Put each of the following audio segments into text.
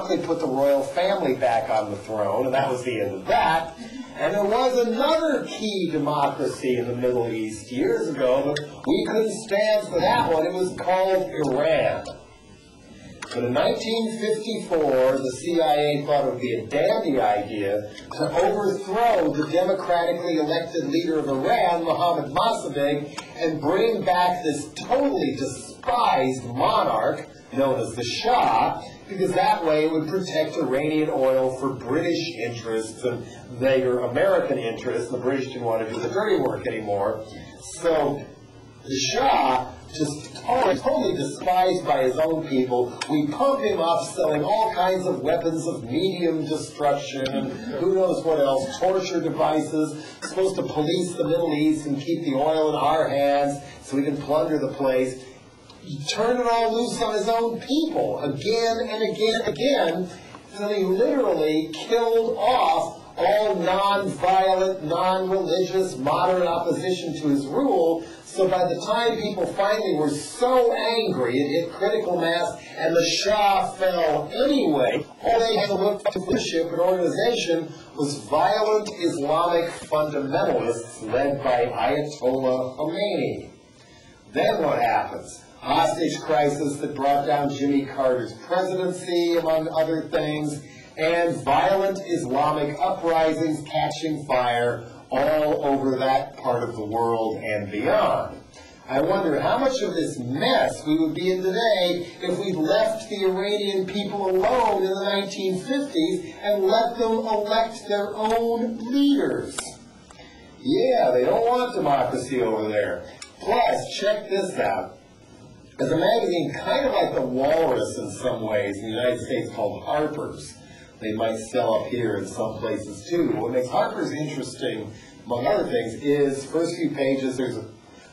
They put the royal family back on the throne, and that was the end of that. And there was another key democracy in the Middle East years ago, but we couldn't stand for that one. It was called Iran. But in 1954, the CIA thought it would be a dandy idea to overthrow the democratically elected leader of Iran, Mohammad Mossadegh, and bring back this totally despised monarch known as the Shah, because that way it would protect Iranian oil for British interests and their American interests. The British didn't want to do the dirty work anymore. So the Shah, just totally despised by his own people, we pump him up selling all kinds of weapons of medium destruction and who knows what else, torture devices, supposed to police the Middle East and keep the oil in our hands so we can plunder the place. He turned it all loose on his own people again and again and again, until he literally killed off all non-violent, non-religious, moderate opposition to his rule. So by the time people finally were so angry, it hit critical mass, and the Shah fell anyway, all they had to look to leadership and organization was violent Islamic fundamentalists led by Ayatollah Khomeini. Then what happens? Hostage crisis that brought down Jimmy Carter's presidency, among other things, and violent Islamic uprisings catching fire all over that part of the world and beyond. I wonder how much of this mess we would be in today if we left the Iranian people alone in the 1950s and let them elect their own leaders. Yeah, they don't want democracy over there. Plus, check this out. There's a magazine kind of like the Walrus in some ways in the United States called Harper's. They might sell up here in some places too. What makes Harper's interesting, among other things, is first few pages there's a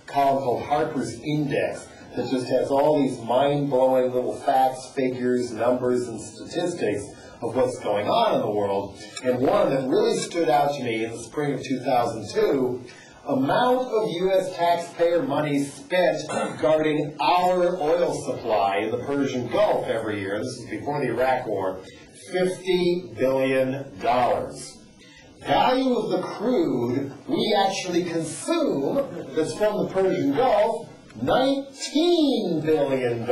column called Harper's Index that just has all these mind-blowing little facts, figures, numbers, and statistics of what's going on in the world. And one that really stood out to me in the spring of 2002, amount of U.S. taxpayer money spent guarding our oil supply in the Persian Gulf every year, this is before the Iraq War, $50 billion. Value of the crude we actually consume that's from the Persian Gulf, $19 billion.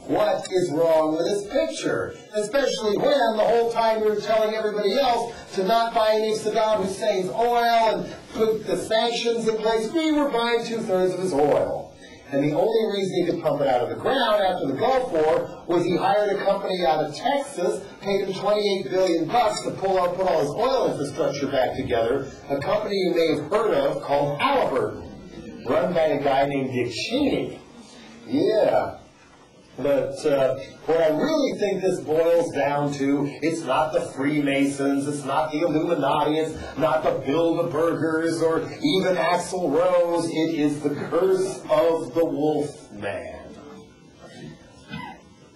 What is wrong with this picture? Especially when the whole time we were telling everybody else to not buy any of Saddam Hussein's oil and put the sanctions in place. We were buying 2/3 of his oil. And the only reason he could pump it out of the ground after the Gulf War was he hired a company out of Texas, paid him $28 billion to put all his oil infrastructure back together, a company you may have heard of called Halliburton, run by a guy named Dick Cheney. Yeah. But what I really think this boils down to, it's not the Freemasons, it's not the Illuminati, it's not the Bilderbergers or even Axl Rose, it is the curse of the wolf man.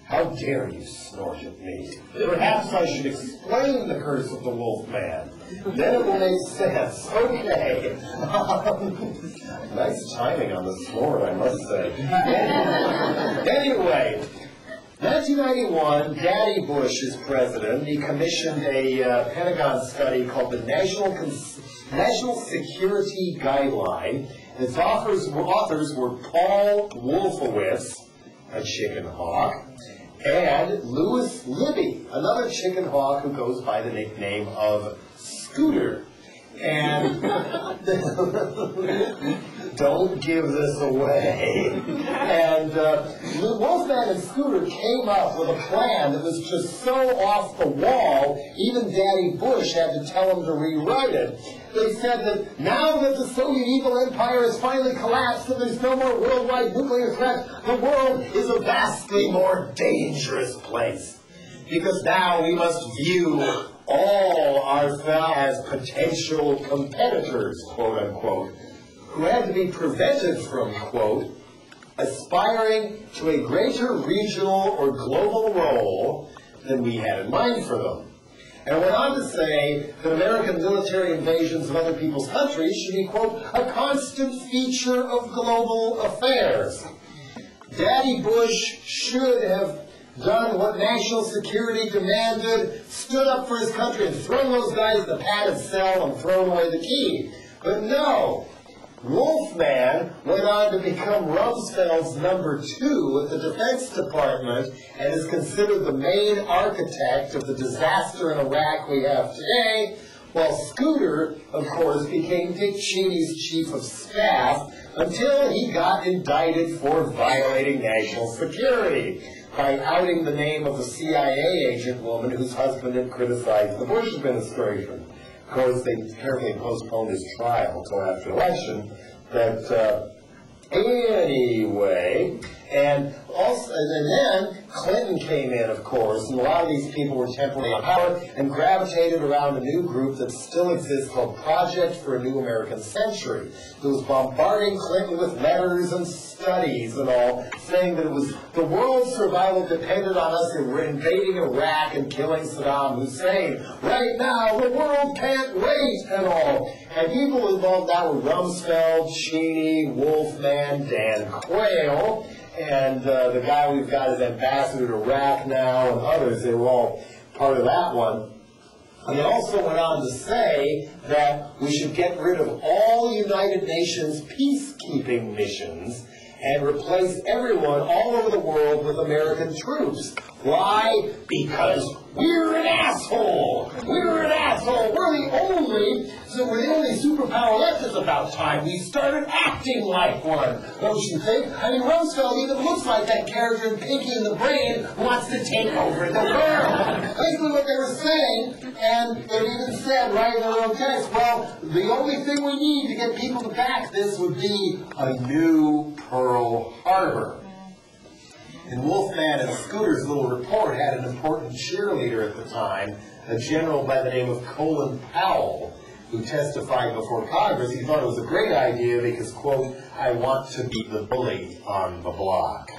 How dare you snort at me? Perhaps I should explain the curse of the wolf man. Then it will make sense. Okay. Nice timing on the snort, I must say. Anyway, 1991, Daddy Bush is president. He commissioned a Pentagon study called the National Security Guideline. Its authors were Paul Wolfowitz, a chicken hawk, and Louis Libby, another chicken hawk who goes by the nickname of Scooter. And don't give this away. And Wolfman and Scooter came up with a plan that was just so off the wall, even Daddy Bush had to tell him to rewrite it. They said that now that the Soviet evil empire has finally collapsed and there's no more worldwide nuclear threat, the world is a vastly more dangerous place. Because now we must view all our fellows as potential competitors, quote unquote, who had to be prevented from, quote, aspiring to a greater regional or global role than we had in mind for them. And went on to say that American military invasions of other people's countries should be, quote, a constant feature of global affairs. Daddy Bush should have done what national security demanded, stood up for his country, and thrown those guys in the padded cell and thrown away the key. But no, Wolfman went on to become Rumsfeld's number 2 at the Defense Department and is considered the main architect of the disaster in Iraq we have today, while Scooter, of course, became Dick Cheney's chief of staff until he got indicted for violating national security by outing the name of a CIA agent woman whose husband had criticized the Bush administration. Of course, they carefully postponed his trial until after the election. But anyway, and then Clinton came in, of course, and a lot of these people were temporarily in power and gravitated around a new group that still exists called Project for a New American Century. It was bombarding Clinton with letters and studies and all, saying that it was the world's survival depended on us invading Iraq and killing Saddam Hussein. Right now, the world can't wait and all. And people involved now were Rumsfeld, Cheney, Wolfman, Dan Quayle, and the guy we've got as ambassador to Iraq now, and others. They were all part of that one. And they also went on to say that we should get rid of all United Nations peacekeeping missions and replace everyone all over the world with American troops. Why? Because we're an asshole! We're an asshole! We're the only superpower left. It's about time we started acting like one, don't you think? I mean, Rumsfeld even looks like that character in Pinky and the Brain who wants to take over the world. Basically what they were saying, and they even said right in their own text, well, the only thing we need to get people to back this would be a new Pearl Harbor. And Wolfman and Scooter's little report had an important cheerleader at the time, a general by the name of Colin Powell, who testified before Congress. He thought it was a great idea because, quote, I want to be the bully on the block.